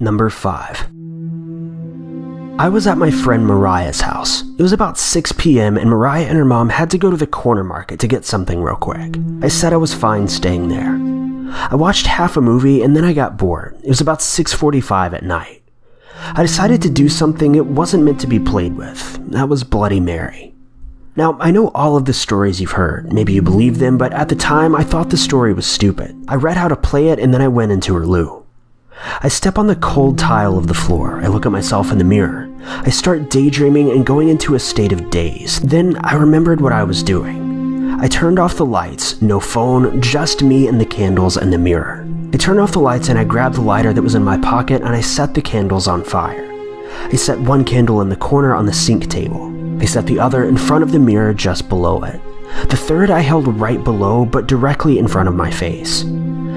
Number 5. I was at my friend Mariah's house. It was about 6 p.m. and Mariah and her mom had to go to the corner market to get something real quick. I said I was fine staying there. I watched half a movie and then I got bored. It was about 6:45 at night. I decided to do something it wasn't meant to be played with. That was Bloody Mary. Now, I know all of the stories you've heard. Maybe you believe them, but at the time I thought the story was stupid. I read how to play it and then I went into her loo. I step on the cold tile of the floor. I look at myself in the mirror. I start daydreaming and going into a state of daze. Then I remembered what I was doing. I turned off the lights, no phone, just me and the candles and the mirror. I turned off the lights and I grabbed the lighter that was in my pocket and I set the candles on fire. I set one candle in the corner on the sink table. I set the other in front of the mirror just below it. The third I held right below but directly in front of my face.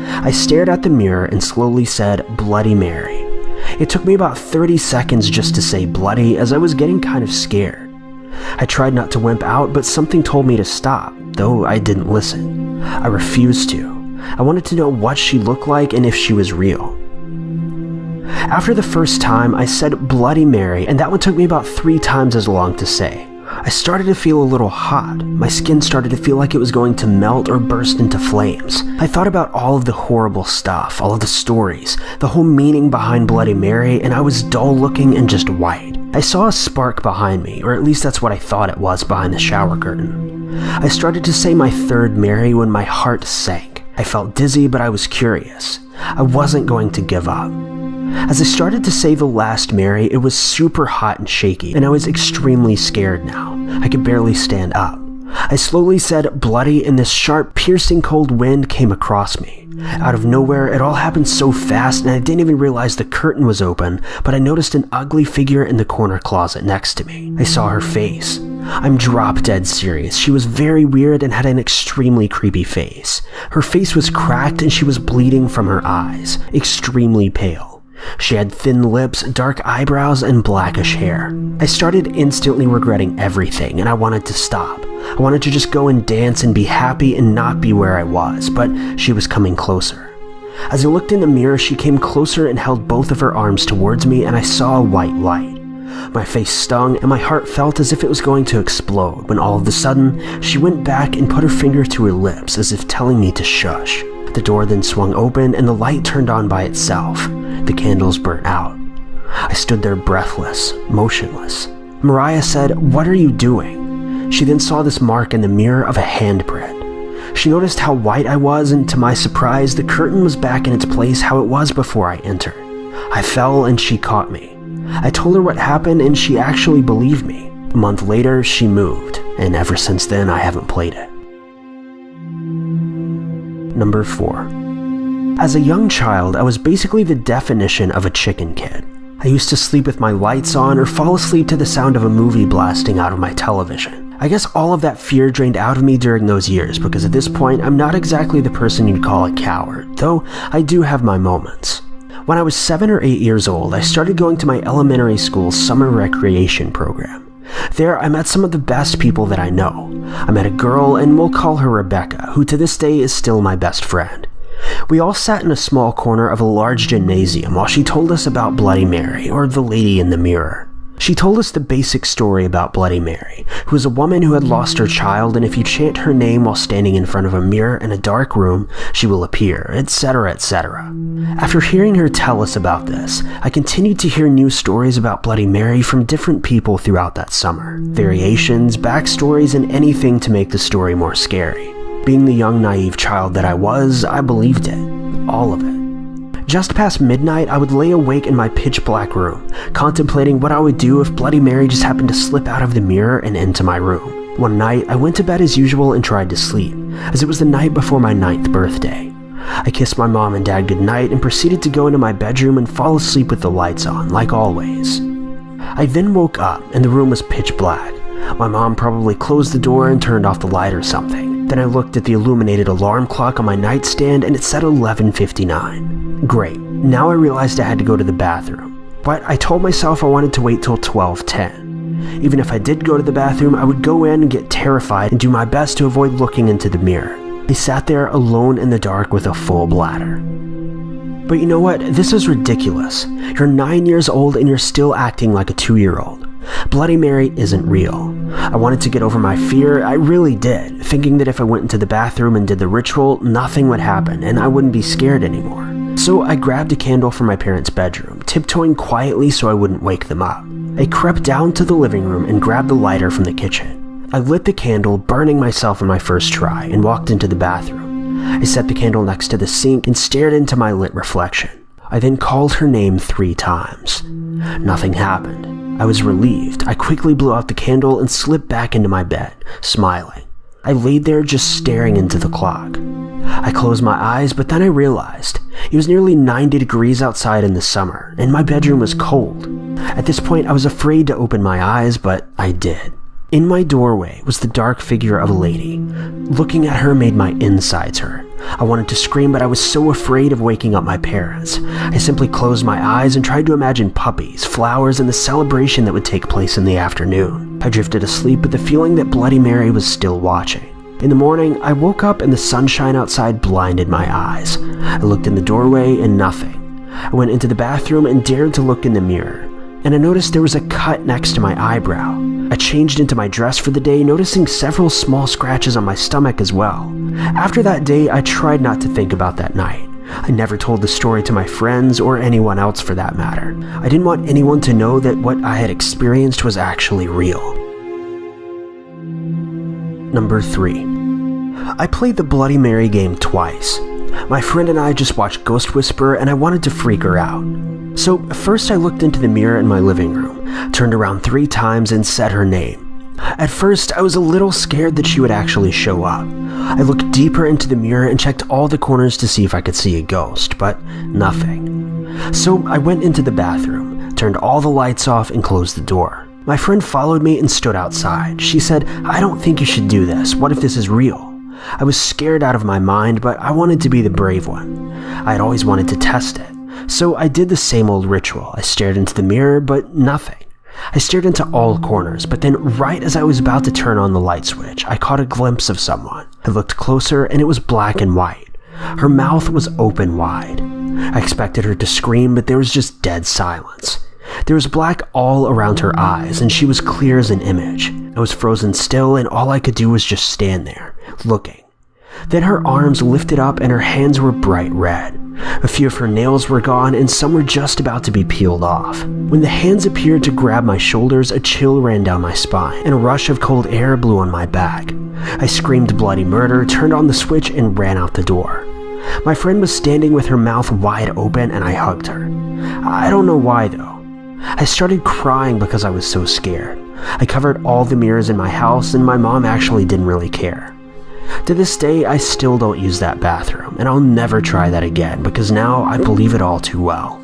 I stared at the mirror and slowly said, "Bloody Mary." It took me about 30 seconds just to say bloody as I was getting kind of scared. I tried not to wimp out, but something told me to stop, though I didn't listen. I refused to. I wanted to know what she looked like and if she was real. After the first time, I said Bloody Mary, and that one took me about 3 times as long to say. I started to feel a little hot. My skin started to feel like it was going to melt or burst into flames. I thought about all of the horrible stuff, all of the stories, the whole meaning behind Bloody Mary, and I was dull looking and just white. I saw a spark behind me, or at least that's what I thought it was behind the shower curtain. I started to say my third Mary when my heart sank. I felt dizzy, but I was curious. I wasn't going to give up. As I started to say the last Mary, it was super hot and shaky, and I was extremely scared now. I could barely stand up. I slowly said bloody, and this sharp, piercing cold wind came across me. Out of nowhere, it all happened so fast, and I didn't even realize the curtain was open, but I noticed an ugly figure in the corner closet next to me. I saw her face. I'm drop dead serious. She was very weird and had an extremely creepy face. Her face was cracked and she was bleeding from her eyes, extremely pale. She had thin lips, dark eyebrows, and blackish hair. I started instantly regretting everything, and I wanted to stop. I wanted to just go and dance and be happy and not be where I was, but she was coming closer. As I looked in the mirror, she came closer and held both of her arms towards me, and I saw a white light. My face stung, and my heart felt as if it was going to explode, when all of a sudden, she went back and put her finger to her lips, as if telling me to shush. The door then swung open, and the light turned on by itself. The candles burnt out. I stood there breathless, motionless. Mariah said, "What are you doing?" She then saw this mark in the mirror of a handprint. She noticed how white I was, and to my surprise, the curtain was back in its place how it was before I entered. I fell and she caught me. I told her what happened and she actually believed me. A month later, she moved, and ever since then, I haven't played it. Number 4. As a young child, I was basically the definition of a chicken kid. I used to sleep with my lights on or fall asleep to the sound of a movie blasting out of my television. I guess all of that fear drained out of me during those years because at this point, I'm not exactly the person you'd call a coward, though I do have my moments. When I was 7 or 8 years old, I started going to my elementary school's summer recreation program. There, I met some of the best people that I know. I met a girl, and we'll call her Rebecca, who to this day is still my best friend. We all sat in a small corner of a large gymnasium while she told us about Bloody Mary, or the lady in the mirror. She told us the basic story about Bloody Mary, who was a woman who had lost her child, and if you chant her name while standing in front of a mirror in a dark room, she will appear, etc., etc. After hearing her tell us about this, I continued to hear new stories about Bloody Mary from different people throughout that summer. Variations, backstories, and anything to make the story more scary. Being the young, naive child that I was, I believed it. All of it. Just past midnight, I would lay awake in my pitch-black room, contemplating what I would do if Bloody Mary just happened to slip out of the mirror and into my room. One night, I went to bed as usual and tried to sleep, as it was the night before my 9th birthday. I kissed my mom and dad goodnight and proceeded to go into my bedroom and fall asleep with the lights on, like always. I then woke up, and the room was pitch black. My mom probably closed the door and turned off the light or something. Then I looked at the illuminated alarm clock on my nightstand and it said 11:59. Great, now I realized I had to go to the bathroom. But I told myself I wanted to wait till 12:10. Even if I did go to the bathroom, I would go in and get terrified and do my best to avoid looking into the mirror. I sat there alone in the dark with a full bladder. But you know what? This is ridiculous. You're 9 years old and you're still acting like a 2-year-old. Bloody Mary isn't real. I wanted to get over my fear, I really did, thinking that if I went into the bathroom and did the ritual, nothing would happen and I wouldn't be scared anymore. So I grabbed a candle from my parents' bedroom, tiptoeing quietly so I wouldn't wake them up. I crept down to the living room and grabbed the lighter from the kitchen. I lit the candle, burning myself in my first try, and walked into the bathroom. I set the candle next to the sink and stared into my lit reflection. I then called her name 3 times. Nothing happened. I was relieved. I quickly blew out the candle and slipped back into my bed, smiling. I laid there just staring into the clock. I closed my eyes, but then I realized it was nearly 90 degrees outside in the summer, and my bedroom was cold. At this point, I was afraid to open my eyes, but I did. In my doorway was the dark figure of a lady. Looking at her made my insides hurt. I wanted to scream, but I was so afraid of waking up my parents. I simply closed my eyes and tried to imagine puppies, flowers, and the celebration that would take place in the afternoon. I drifted asleep with the feeling that Bloody Mary was still watching. In the morning, I woke up and the sunshine outside blinded my eyes. I looked in the doorway and nothing. I went into the bathroom and dared to look in the mirror, and I noticed there was a cut next to my eyebrow. I changed into my dress for the day, noticing several small scratches on my stomach as well. After that day, I tried not to think about that night. I never told the story to my friends or anyone else for that matter. I didn't want anyone to know that what I had experienced was actually real. Number 3. I played the Bloody Mary game twice. My friend and I just watched Ghost Whisperer and I wanted to freak her out. So first I looked into the mirror in my living room, turned around 3 times and said her name. At first I was a little scared that she would actually show up. I looked deeper into the mirror and checked all the corners to see if I could see a ghost, but nothing. So I went into the bathroom, turned all the lights off and closed the door. My friend followed me and stood outside. She said, "I don't think you should do this. What if this is real?" I was scared out of my mind, but I wanted to be the brave one. I had always wanted to test it. So I did the same old ritual. I stared into the mirror, but nothing. I stared into all corners, but then right as I was about to turn on the light switch, I caught a glimpse of someone. I looked closer and it was black and white. Her mouth was open wide. I expected her to scream, but there was just dead silence. There was black all around her eyes, and she was clear as an image. I was frozen still, and all I could do was just stand there, looking. Then her arms lifted up and her hands were bright red. A few of her nails were gone and some were just about to be peeled off. When the hands appeared to grab my shoulders, a chill ran down my spine and a rush of cold air blew on my back. I screamed bloody murder, turned on the switch and ran out the door. My friend was standing with her mouth wide open and I hugged her. I don't know why though. I started crying because I was so scared. I covered all the mirrors in my house and my mom actually didn't really care. To this day, I still don't use that bathroom, and I'll never try that again because now I believe it all too well.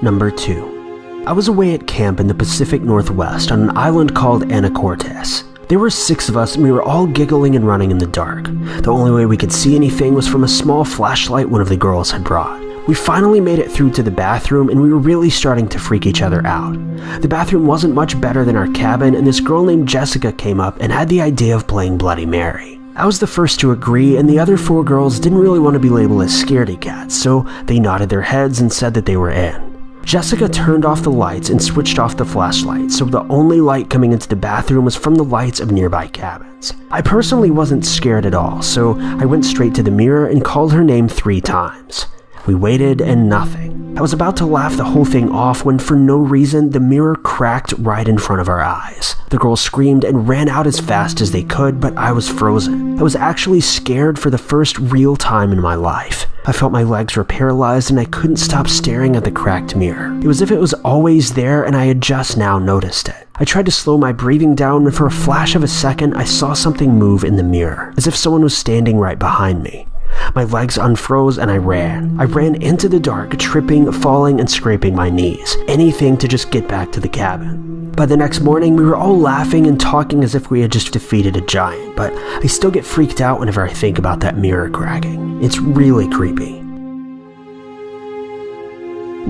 Number 2. I was away at camp in the Pacific Northwest on an island called Anacortes. There were 6 of us and we were all giggling and running in the dark. The only way we could see anything was from a small flashlight one of the girls had brought. We finally made it through to the bathroom and we were really starting to freak each other out. The bathroom wasn't much better than our cabin and this girl named Jessica came up and had the idea of playing Bloody Mary. I was the first to agree and the other 4 girls didn't really want to be labeled as scaredy cats, so they nodded their heads and said that they were in. Jessica turned off the lights and switched off the flashlight, so the only light coming into the bathroom was from the lights of nearby cabins. I personally wasn't scared at all, so I went straight to the mirror and called her name 3 times. We waited and nothing. I was about to laugh the whole thing off when for no reason the mirror cracked right in front of our eyes. The girls screamed and ran out as fast as they could, but I was frozen. I was actually scared for the first real time in my life. I felt my legs were paralyzed and I couldn't stop staring at the cracked mirror. It was as if it was always there and I had just now noticed it. I tried to slow my breathing down and for a flash of a second I saw something move in the mirror, as if someone was standing right behind me. My legs unfroze and I ran. I ran into the dark, tripping, falling, and scraping my knees. Anything to just get back to the cabin. By the next morning, we were all laughing and talking as if we had just defeated a giant, but I still get freaked out whenever I think about that mirror cracking. It's really creepy.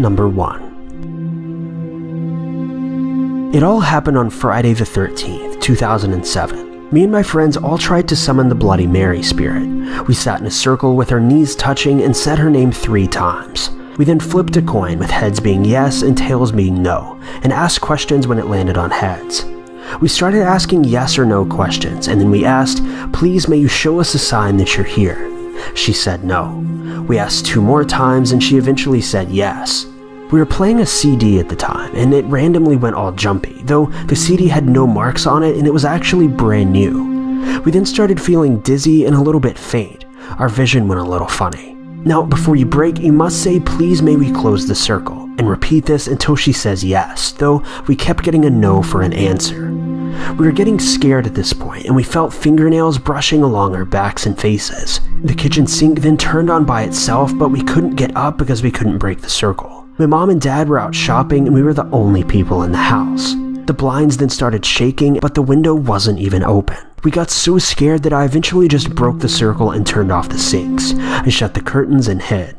Number 1. It all happened on Friday the 13th, 2007. Me and my friends all tried to summon the Bloody Mary spirit. We sat in a circle with our knees touching and said her name 3 times. We then flipped a coin with heads being yes and tails being no, and asked questions when it landed on heads. We started asking yes or no questions, and then we asked, "Please may you show us a sign that you're here." She said no. We asked 2 more times and she eventually said yes. We were playing a CD at the time, and it randomly went all jumpy, though the CD had no marks on it and it was actually brand new. We then started feeling dizzy and a little bit faint. Our vision went a little funny. Now, before you break, you must say, "Please may we close the circle," and repeat this until she says yes, though we kept getting a no for an answer. We were getting scared at this point, and we felt fingernails brushing along our backs and faces. The kitchen sink then turned on by itself, but we couldn't get up because we couldn't break the circle. My mom and dad were out shopping, and we were the only people in the house. The blinds then started shaking, but the window wasn't even open. We got so scared that I eventually just broke the circle and turned off the sinks. I shut the curtains and hid.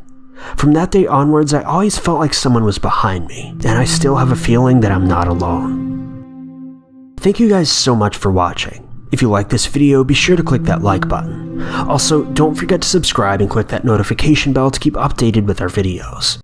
From that day onwards, I always felt like someone was behind me, and I still have a feeling that I'm not alone. Thank you guys so much for watching. If you like this video, be sure to click that like button. Also, don't forget to subscribe and click that notification bell to keep updated with our videos.